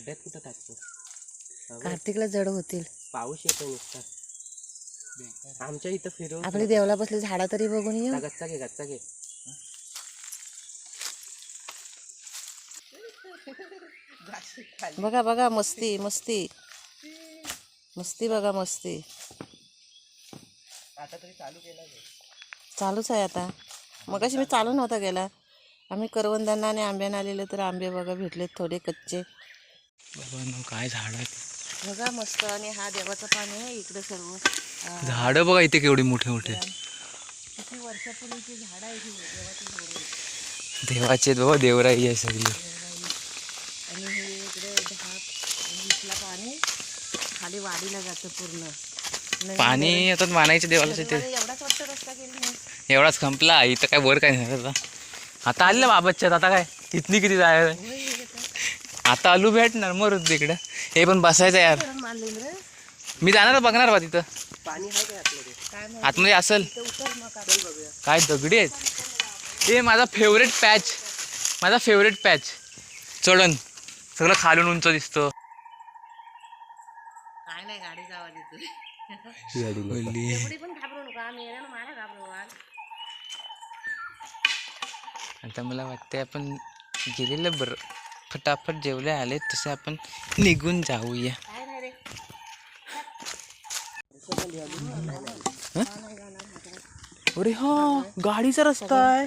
खड्ड्यात कुठं टाकतो? कार्तिकला जड होतील. पाऊस येतो नुसता. आमच्या इथं फिरव. आपली देवला बसली झाडा तरी बघून येऊ. गच्चा घे, गच्चा घे. बघा बघा मस्ती मस्ती मस्ती बघा मस्ती. आता तरी चालू केला. चालूच आहे आता. मगाशी मी चालू नव्हता गेला. आम्ही करवंदांना आणि आंब्यानं आलेलो तर आंबे बघा भेटलेत थोडे कच्चे. बाबा काय झाड आहेत बघा मस्त. आणि हा देवाचं पाणी आहे इकडे सर्व. झाड बघा इथे केवढी मोठे मोठे. किती वर्षापूर्वीची झाड आहे ही देवाची झाडं. देवाचे बाबा देवराई आहे सगळी. आणि हे इकडे 10-20ला पाणी खाली वाडीला जातं पूर्ण. पाणी आता मानायचं देवाला तिथे. एवढाच वाटतं रस्ता केली नाही. एवढाच संपला. इथं काय वर काय नाही. आता आले ना बाबाच्यात. आता काय इथली किती जायचं. आता आलू भेटणार मर तिकडं. हे पण बसायचं यार. मी जाणार बघणार बा तिथं. पाणी आहे काय आतमध्ये असेल. काय दगडी आहेत. हे माझा फेवरेट पॅच. माझा फेवरेट पॅच. चढण सगळं खालून उंच दिसतो. काय नाही गाडीचा आवाज येतो. पण घाबरू नका. आम्ही येणार मला घाबरवाल. आता मला वाटतंय आपण गेलेलं बरं. फटाफट जेवले आले तसे आपण निघून जाऊया. अरे हा गाडीचा रस्ता आहे.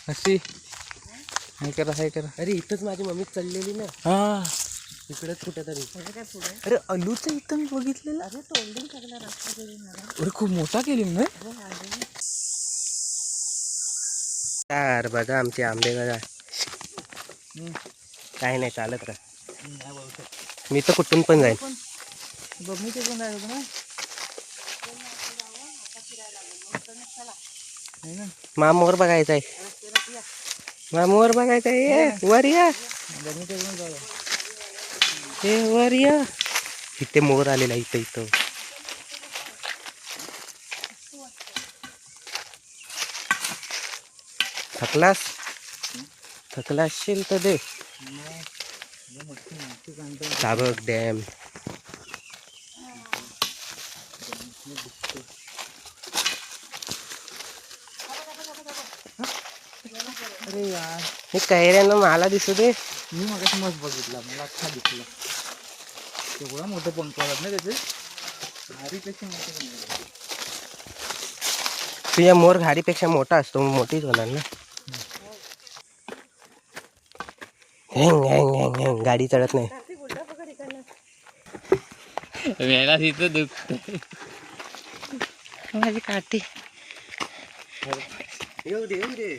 अशी हाय करा हाय करा. अरे इथंच माझी मम्मी चाललेली ना. हा इकडेच कुठे तरी. अरे अलूच इथं मी बघितलेलं. अरे खूप मोठा केली ना यार. बघा आमचे आंबे बघा. काही नाही चालत का. मी तर कुठून पण जाईन. मामोर बघायचा आहे. मामोर बघायचा आहे. वर या वर या. इथे मोर आलेला इथं इथं. थकलाशील तर दे. साबक डॅम. अरे यार हे कैऱ्यानं मला दिसू दे. मी मगाशी मस्त बघितला. मला अच्छा दिसला. तेवढा मोठं पंख आलात ना त्याचे. घारीपेक्षा मोठे. तुझ्या मोर घारीपेक्षा मोठा असतो. मोठीच होणार ना. Hang hang hang hang. गाडी चढत नाही. मेला तिथं दुखते माझी काठी. येऊ दे येऊ दे.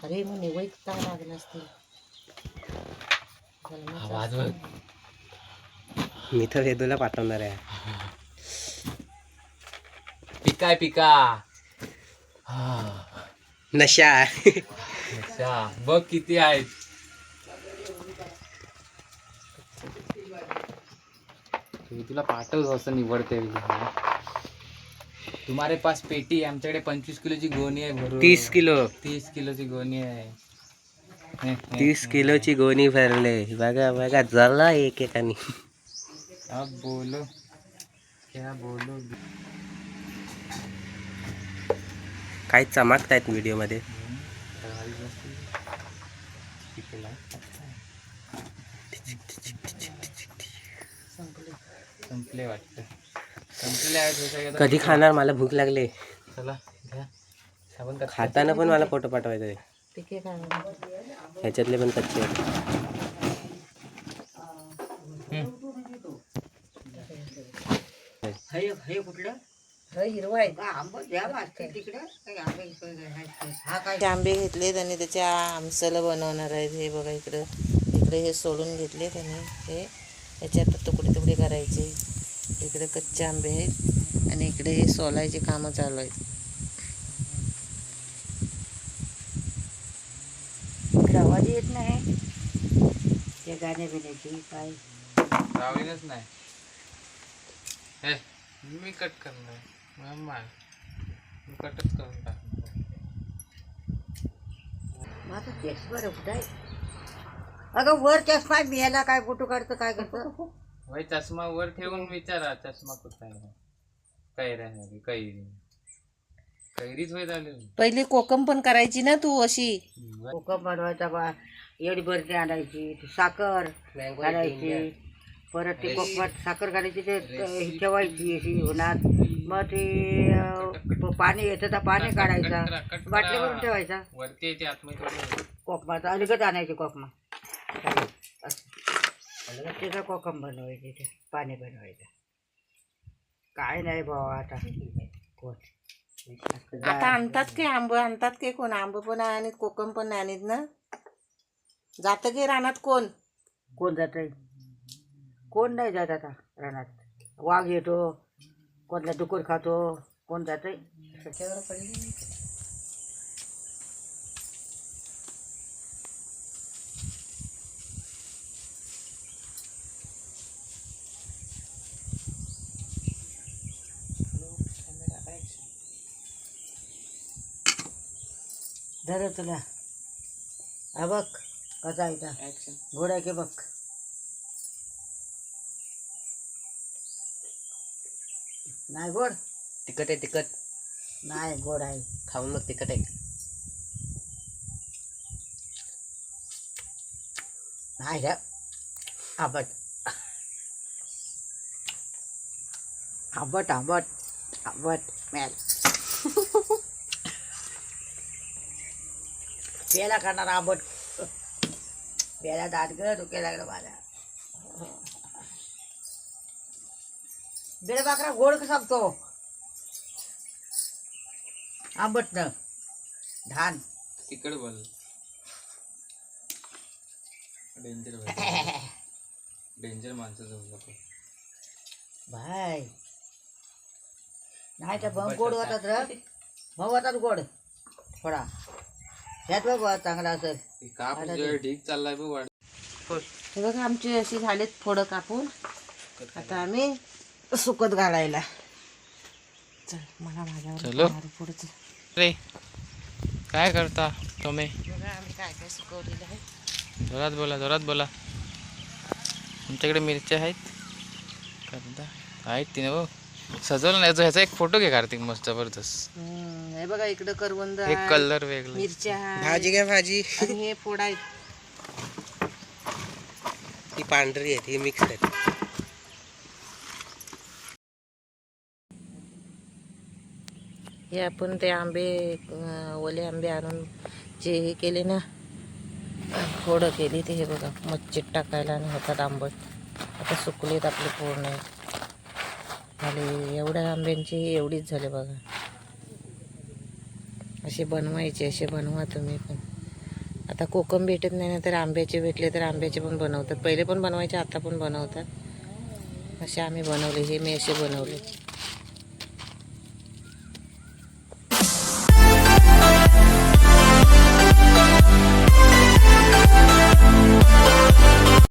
अरे मग निवड काय लागलं असतील. मी तर वेदूला पाठवणार आहे. पिका पिका नशा. नशा बघ किती आहेत. मी तुला पाठवतो असं निवडते. तुम्हारे पास पेटी. आमच्याकडे 25 किलोची गोणी आहे भरून. 30 किलोची गोणी आहे. 30 किलोची गोणी भरले. बघा बघा जला एकेकानी. अब बोलो क्या बोलो. काय चमकतायत व्हिडिओ मध्ये. संपले वाटतं. संपले. कधी खाणार. मला भूक लागले. चला घ्या. खाताना पण मला फोटो पाठवायचा आहे. ह्याच्यातले पण कच्चे आहेत. आंबे घेतलेत आणि त्याच्या आमसलं बनवणार आहेत. हे बघा इकडे इकडे हे सोलून घेतलेत आणि हे याच्यात तुकडे तुकडे करायचे. इकडे कच्चे आंबे आहेत आणि इकडे हे सोलायचे कामं चालू आहेत. आवाज येत नाही. त्या गाण्या बिण्याची काय नाही. मी कट करणार मी कटच करून टाकणार. माझा चष्मा कुठं आहे? अगं वर चष्मा बियाला काय फोटो काढतं काय करतं? भाई चष्मा वर ठेवून विचारा चष्मा कुठं आहे. काही राहणार कैरीच होय झाले. पहिली कोकम पण करायची ना तू अशी. कोकम बनवायचा बा, एवढी बर्फी आणायची, ती साखर घालायची, परत ती कोकमात साखर घालायची, ते ही ठेवायची अशी उन्हात. मग ते पाणी येतं तर पाणी काढायचा, बाटली भरून ठेवायचा. वरती येते आतमध्ये. कोकमाचा अलीकडे आणायची कोकमा, त्याचा कोकम बनवायचे, ते पाणी बनवायचं. काय नाही भावा आता कोण आता आणतात की आंब आणतात की कोण? आंब पण आहे आणि कोकम पण नाही आणत ना. जातं की रानात कोण? कोण जात आहे? कोण नाही जात आता रानात. वाघ येतो, कोणला डुकर खातो, कोण जात आहे? धर तुला हा बघ कसा आहे घोडा की बघ. नाही गोड, तिखट आहे तिखट. नाही गोड आहे. खाऊन मग तिखट आहे. नाही रे आंबट आंबट आंबट आंबट मॅल. प्याला करणार आंबट. प्याला दाट ग डोक्या लागलं माझ्या. बेड बाकरा गोड कसा सांगतो आंबट न धान. तिकड बोल. डेंजर डेंजर माणसं जाऊ नको भाई. नाही तर भाऊ गोड होतात र, भाऊ होतात गोड थोडा. ह्यात बघ चांगला असेल. काप ढीक चाललाय बघ वाढ. हे बघा आमची अशी झालीत फोडं कापून. आता आम्ही सुकत घालायला. चल मला चलो. माझ्यावर पुढचं. रे काय करता तुम्ही? बघा आम्ही काय काय सुकवलेलं आहे. जोरात बोला. आमच्याकडे मिरच्या आहेत. करता आहेत तिने बघ सजवलं नाही. ह्याचा एक फोटो घे कार्तिक मस्त जबरदस्त. हे बघा इकडं करवंद एक आहे, कलर वेगळा. मिरच्या आहे, भाजी घ्या भाजी. आणि हे फोड आहेत. ती पांढरी आहे, ती मिक्स आहे. हे आपण ते आंबे ओले आंबे आणून जे हे केले ना, फोडं केली ते हे बघा मच्छीत टाकायला आणि होतात आंबट. आता सुकलेत आपले पूर्ण झाले. एवढ्या आंब्यांची एवढीच झाले बघा. असे बनवायचे, असे बनवा तुम्ही पण. आता कोकम भेटत नाही ना, तर आंब्याचे भेटले तर आंब्याचे पण बनवतात. पहिले पण बनवायचे, आता पण बनवतात. असे आम्ही बनवले. हे मी असे बनवले.